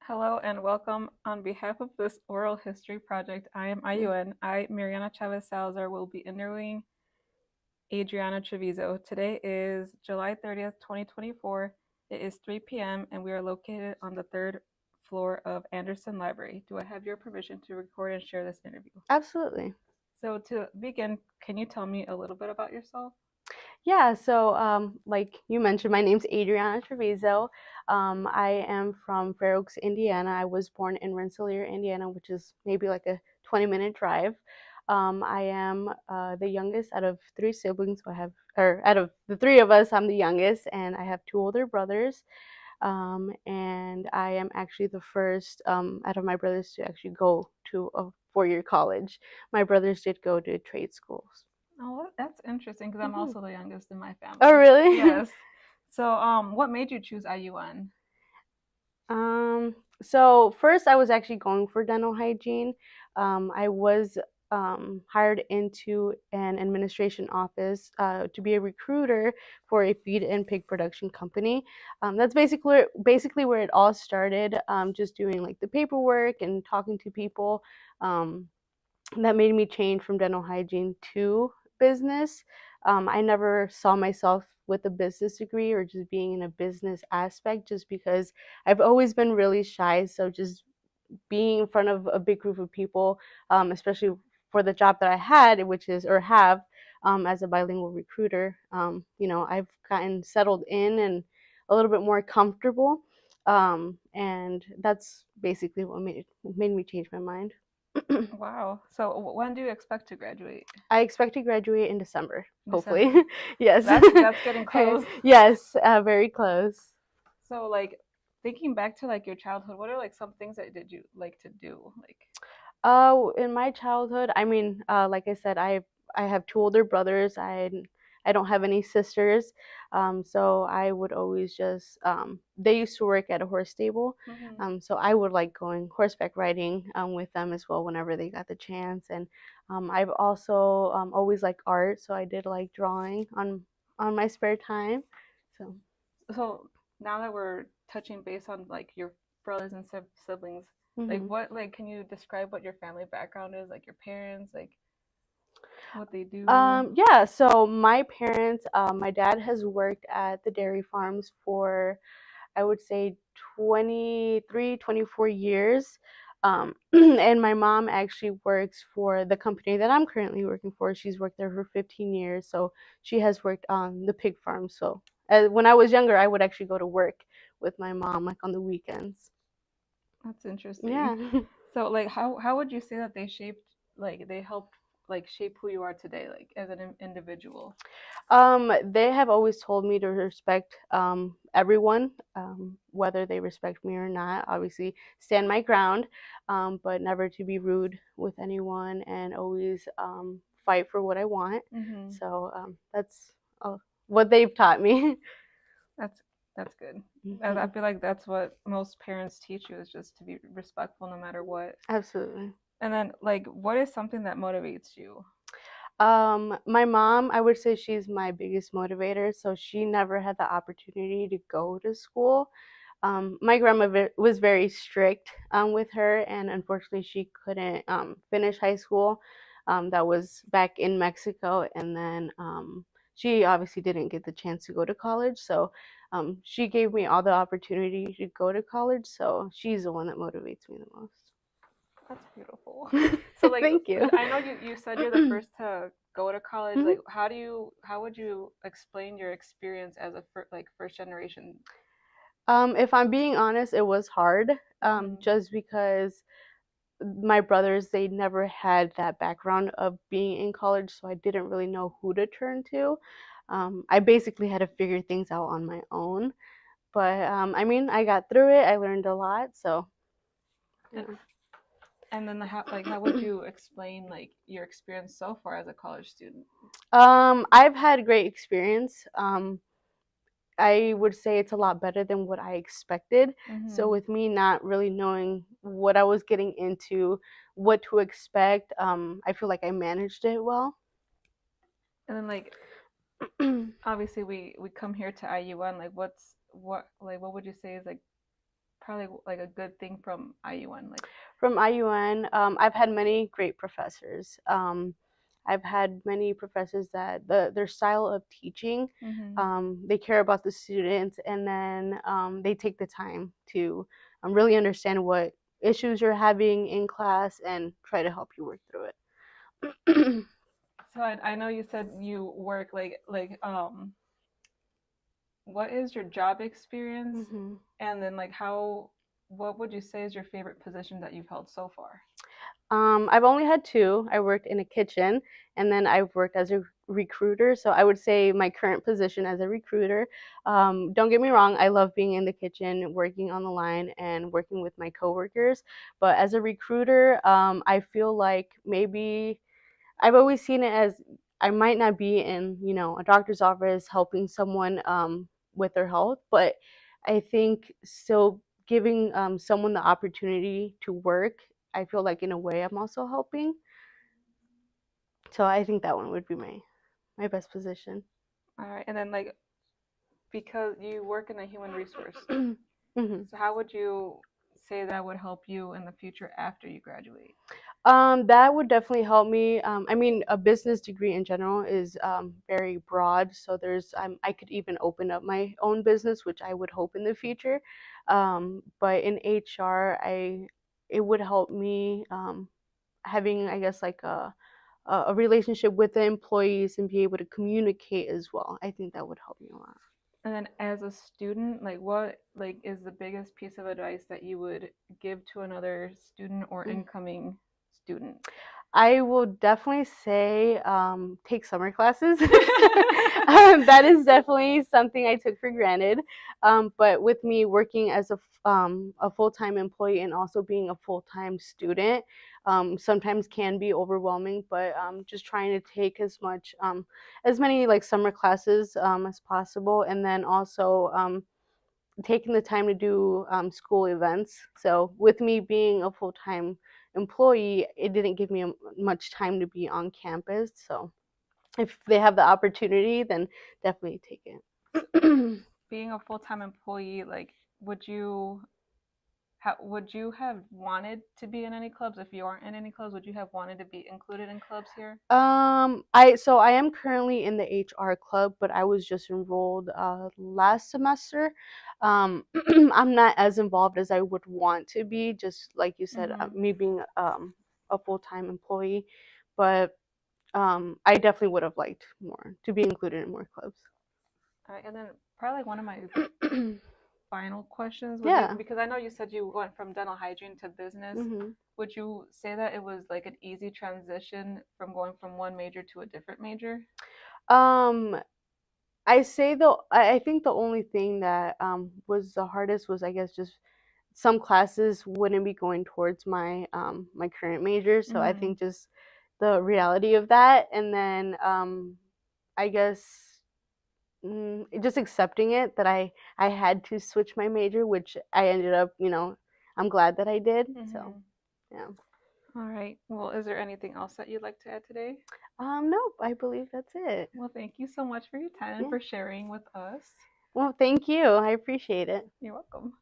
Hello and welcome. On behalf of this oral history project, I am IUN. Mariana Chavez Salazar, will be interviewing Adriana Treviso. Today is July 30th, 2024. It is 3 p.m. and we are located on the third floor of Anderson Library. Do I have your permission to record and share this interview? Absolutely. So to begin, can you tell me a little bit about yourself? Yeah, so like you mentioned, my name's Adriana Treviso. I am from Fair Oaks, Indiana. I was born in Rensselaer, Indiana, which is maybe like a 20-minute drive. I am the youngest out of three siblings. Or out of the three of us, I'm the youngest, and I have two older brothers. And I am actually the first out of my brothers to actually go to a four-year college. My brothers did go to trade schools. Oh, that's interesting because I'm Mhm. also the youngest in my Oh, family. really? Yes. So, what made you choose IUN? Um, so first I was actually going for dental hygiene. I was hired into an administration office to be a recruiter for a feed and pig production company. That's basically where it all started. Just doing like the paperwork and talking to people. Um, that made me change from dental hygiene to business. I never saw myself with a business degree or just being in a business aspect just because I've always been really shy. So just being in front of a big group of people, especially for the job that I had, which is or have as a bilingual recruiter, I've gotten settled in and a little bit more comfortable. And that's basically what made me change my mind. Wow. So when do you expect to graduate? I expect to graduate in December, hopefully. December. Yes. That's getting close. Yes, very close. So like thinking back to like your childhood, what are like some things that did you like to do? Like In my childhood, I mean, like I said, I have two older brothers. I don't have any sisters, so I would always just they used to work at a horse stable, hmm so I would like going horseback riding with them as well whenever they got the chance. And I've also always liked art, so I did like drawing on my spare time. So. so now that we're touching base on like your brothers and siblings, like Mhm. what like can you describe what your family background is, like your parents, like what they do? Yeah, so my parents, my dad has worked at the dairy farms for, I would say, 23, 24 years. And my mom actually works for the company that I'm currently working for. She's worked there for 15 years. So she has worked on the pig farm. So when I was younger, I would actually go to work with my mom, like on the weekends. That's interesting. Yeah. So like how would you say that they shaped like they helped like shape who you are today like as an individual? They have always told me to respect everyone, whether they respect me or not. Obviously, stand my ground, but never to be rude with anyone and always fight for what I want. Mhm. So that's what they've taught me. That's that's good. I Mhm. feel like that's what most parents teach you is just to be respectful no matter what. Absolutely. And then like what is something that motivates you? My mom, I would say she's my biggest motivator. So she never had the opportunity to go to school. My grandma was very strict with her, and unfortunately, she couldn't finish high school. That was back in Mexico, and then she obviously didn't get the chance to go to college. So she gave me all the opportunity to go to college. So she's the one that motivates me the That's beautiful. most. So like Thank you. I know you said you're the first to go to college. Like how would you explain your experience as a like first generation? If I'm being honest, it was hard Mhm. just because my brothers, they never had that background of being in college, so I didn't really know who to turn to. I basically had to figure things out on my own. But I mean, I got through it. I learned a lot. So, And, yeah. and then how would you explain like your experience so far as a college student? I've had great experience. I would say it's a lot better than what I expected. So, Mhm. with me not really knowing what I was getting into, what to expect, I feel like I managed it well. And then like obviously we come here to IUN like what would you say is like probably like a good thing from IUN? Like, From IUN, I've had many great professors. I've had many professors that their style of teaching, they care about the students, and then they take the time to really understand what issues you're having in class and try to help you work through it. so I know you said you work what is your job experience? hmm And then like what would you say is your favorite position that you've held so far? I've only had two. I worked in a kitchen, and then I've worked as a recruiter. So I would say my current position as a recruiter. Don't get me wrong, I love being in the kitchen, working on the line, and working with my coworkers. But as a recruiter, I feel like maybe I've always seen it as I might not be in, a doctor's office helping someone with their health, but I think still giving someone the opportunity to work, I feel like in a way I'm also helping. So I think that one would be my best position. All right, and then like because you work in a human resource, hmm so how would you say that would help you in the future after you graduate? That would definitely help me. I mean, a business degree in general is very broad, so I could even open up my own business, which I would hope in the future. But in HR, it would help me having, I guess, like a relationship with the employees and be able to communicate as well. I think that would help me a lot. And then as a student, like what like is the biggest piece of advice that you would give to another student or incoming student? I will definitely say take summer classes. That is definitely something I took for granted. But with me working as a full-time employee and also being a full-time student, sometimes can be overwhelming. But just trying to take as many like summer classes as possible, and then also taking the time to do school events. So with me being a full-time employee, it didn't give me much time to be on campus. So if they have the opportunity, then definitely take it. Being a full-time employee, like would you have wanted to be in any clubs? If you aren't in any clubs, would you have wanted to be included in clubs here? I am currently in the HR club, but I was just enrolled last semester. I'm not as involved as I would want to be, just like you said, me being a full-time employee, but I definitely would have liked more to be included in more clubs. All right, and then probably one of my final questions would be Yeah. because I know you said you went from dental hygiene to business. hmm Would you say that it was like an easy transition from going from one major to a different major? Um, I think the only thing that was the hardest was, I guess, just some classes wouldn't be going towards my current major, so I think just the reality of that, and then I guess just accepting it that I had to switch my major, which I ended up, I'm glad that I did. So yeah. All right. Well, is there anything else that you'd like to add today? Nope, I believe that's it. Well, thank you so much for your time and Yeah. for sharing with us. Well, thank you. I appreciate it. You're welcome.